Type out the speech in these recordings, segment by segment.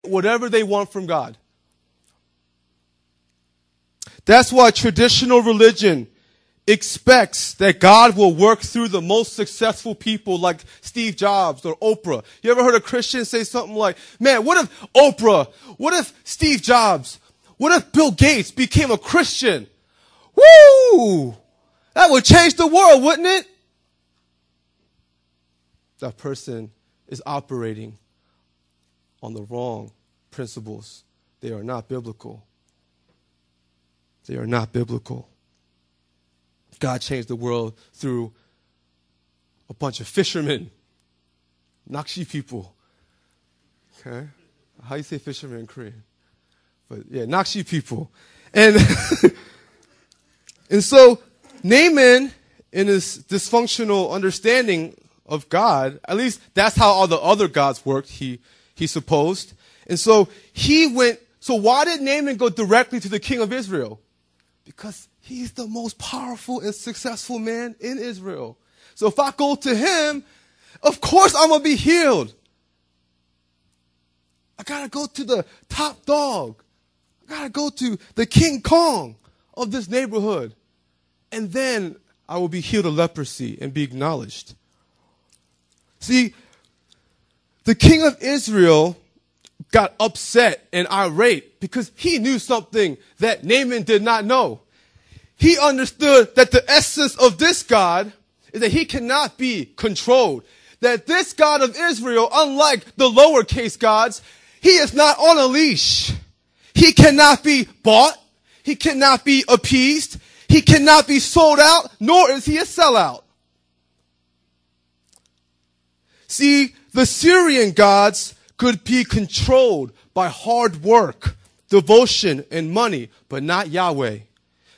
whatever they want from God. That's why traditional religion expects that God will work through the most successful people like Steve Jobs or Oprah. You ever heard a Christian say something like, man, what if Oprah, what if Steve Jobs, what if Bill Gates became a Christian? Woo! That would change the world, wouldn't it? That person is operating on the wrong principles. They are not biblical. They are not biblical. God changed the world through a bunch of fishermen, Nakshi people. Okay? How you say fishermen in Korean? But yeah, Nakshi people. And, and so Naaman, in his dysfunctional understanding of God, at least that's how all the other gods worked, he supposed. And so so why did Naaman go directly to the king of Israel? Because he's the most powerful and successful man in Israel. So if I go to him, of course I'm going to be healed. I got to go to the top dog. I got to go to the King Kong of this neighborhood. And then I will be healed of leprosy and be acknowledged. See, the king of Israel got upset and irate because he knew something that Naaman did not know. He understood that the essence of this God is that he cannot be controlled. That this God of Israel, unlike the lowercase gods, he is not on a leash. He cannot be bought. He cannot be appeased. He cannot be sold out, nor is he a sellout. See, the Syrian gods could be controlled by hard work, devotion, and money, but not Yahweh,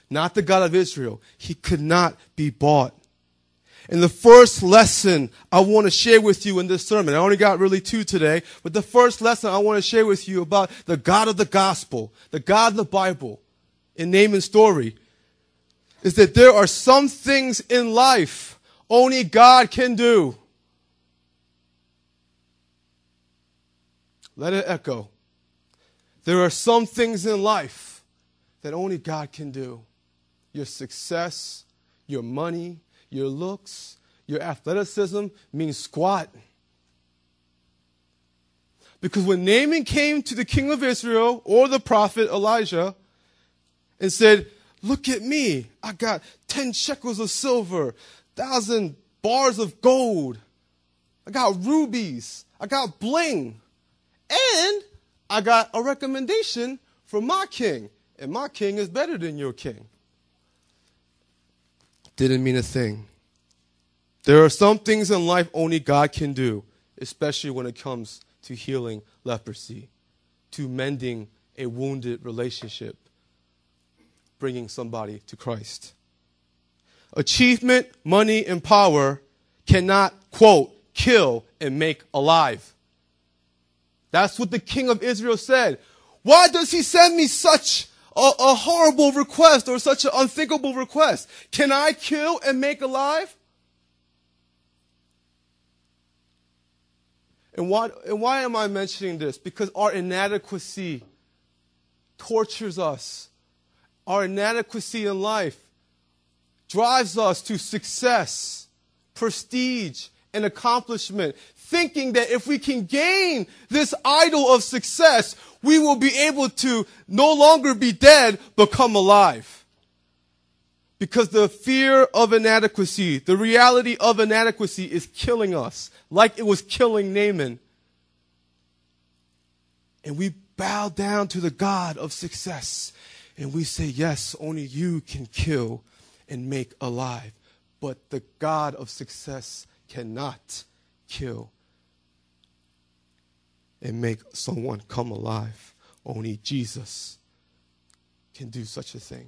not the God of Israel. He could not be bought. And the first lesson I want to share with you in this sermon, I only got really 2 today, but the first lesson I want to share with you about the God of the gospel, the God of the Bible, in Naaman's story, is that there are some things in life only God can do. Let it echo. There are some things in life that only God can do. Your success, your money, your looks, your athleticism means squat. Because when Naaman came to the king of Israel or the prophet Elijah and said, look at me, I got 10 shekels of silver, 1,000 bars of gold, I got rubies, I got bling. And I got a recommendation from my king. And my king is better than your king. Didn't mean a thing. There are some things in life only God can do, especially when it comes to healing leprosy, to mending a wounded relationship, bringing somebody to Christ. Achievement, money, and power cannot, quote, kill and make alive. That's what the king of Israel said. Why does he send me such a horrible request or such an unthinkable request? Can I kill and make alive? And why am I mentioning this? Because our inadequacy tortures us. Our inadequacy in life drives us to success, prestige, and accomplishment, thinking that if we can gain this idol of success, we will be able to no longer be dead, but come alive. Because the fear of inadequacy, the reality of inadequacy is killing us, like it was killing Naaman. And we bow down to the God of success, and we say, yes, only you can kill and make alive. But the God of success cannot kill and make someone come alive. Only Jesus can do such a thing.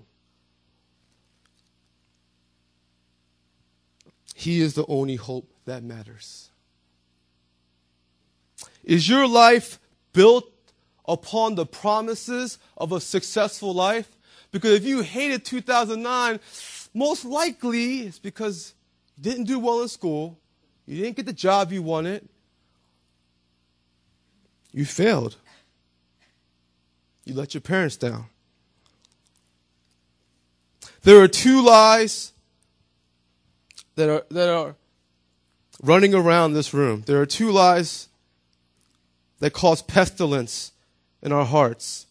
He is the only hope that matters. Is your life built upon the promises of a successful life? Because if you hated 2009, most likely it's because you didn't do well in school, you didn't get the job you wanted, you failed. You let your parents down. There are two lies that are running around this room. There are two lies that cause pestilence in our hearts.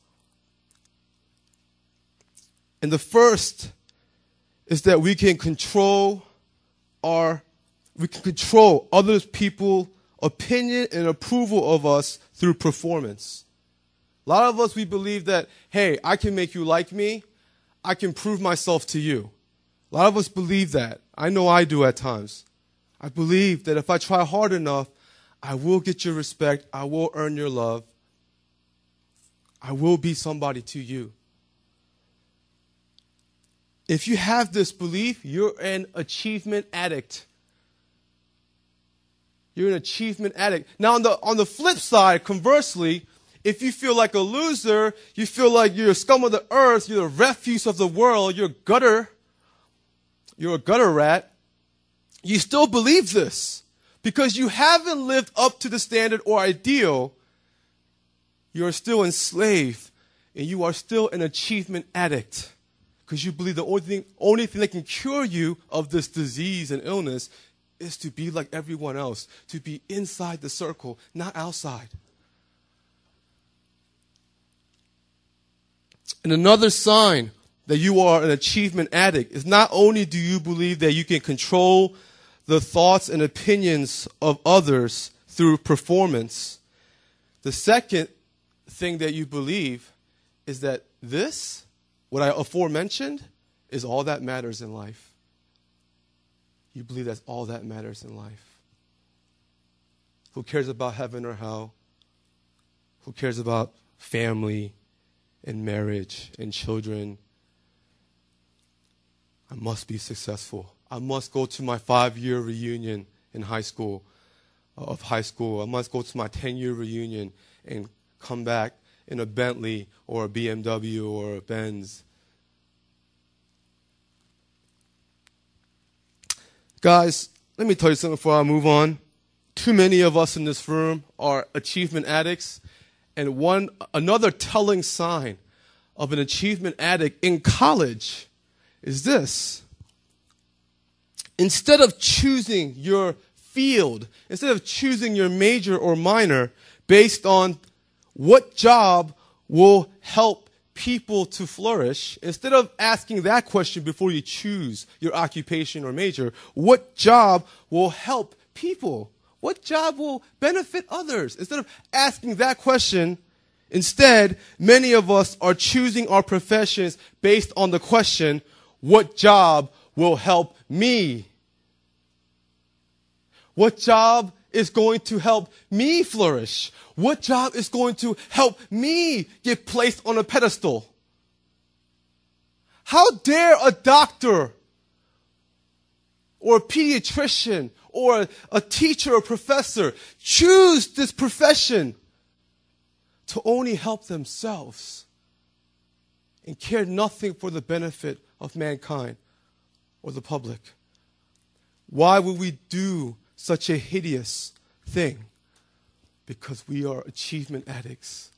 And the first is that we can control other people's opinion and approval of us through performance. A lot of us, we believe that, hey, I can make you like me. I can prove myself to you. A lot of us believe that. I know I do at times. I believe that if I try hard enough, I will get your respect. I will earn your love. I will be somebody to you. If you have this belief, you're an achievement addict. You're an achievement addict. Now, on the flip side, conversely, if you feel like a loser, you feel like you're a scum of the earth, you're the refuse of the world, you're a gutter rat, you still believe this because you haven't lived up to the standard or ideal. You're still enslaved and you are still an achievement addict because you believe the only thing that can cure you of this disease and illness is to be like everyone else, to be inside the circle, not outside. And another sign that you are an achievement addict is not only do you believe that you can control the thoughts and opinions of others through performance, the second thing that you believe is that this, what I aforementioned, is all that matters in life. You believe that's all that matters in life. Who cares about heaven or hell? Who cares about family and marriage and children? I must be successful. I must go to my 5-year reunion in high school. I must go to my 10-year reunion and come back in a Bentley or a BMW or a Benz. Guys, let me tell you something before I move on. Too many of us in this room are achievement addicts. And another telling sign of an achievement addict in college is this. Instead of choosing your field, instead of choosing your major or minor based on what job will help people to flourish, instead of asking that question before you choose your occupation or major, what job will help people? What job will benefit others? Instead of asking that question, instead, many of us are choosing our professions based on the question, what job will help me? What job is going to help me flourish? What job is going to help me get placed on a pedestal? How dare a doctor or a pediatrician or a teacher or professor choose this profession to only help themselves and care nothing for the benefit of mankind or the public? Why would we do such a hideous thing? Because we are achievement addicts.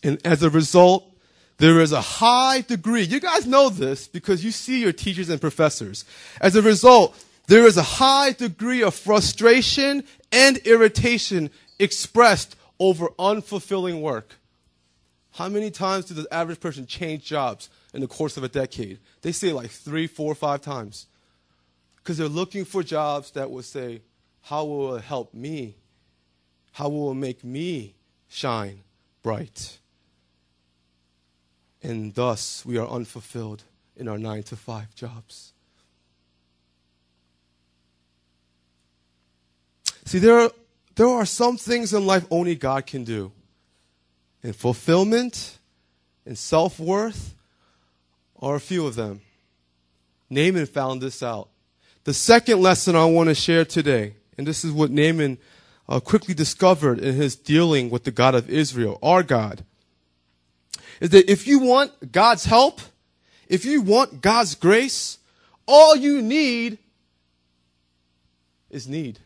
And as a result, there is a high degree, you guys know this because you see your teachers and professors. As a result, there is a high degree of frustration and irritation expressed over unfulfilling work. How many times does the average person change jobs in the course of a decade? They say like 3, 4, 5 times. Because they're looking for jobs that will say, how will it help me? How will it make me shine bright? And thus, we are unfulfilled in our 9-to-5 jobs. See, there are some things in life only God can do. And fulfillment and self-worth are a few of them. Naaman found this out. The second lesson I want to share today, and this is what Naaman quickly discovered in his dealing with the God of Israel, our God, is that if you want God's help, if you want God's grace, all you need is need.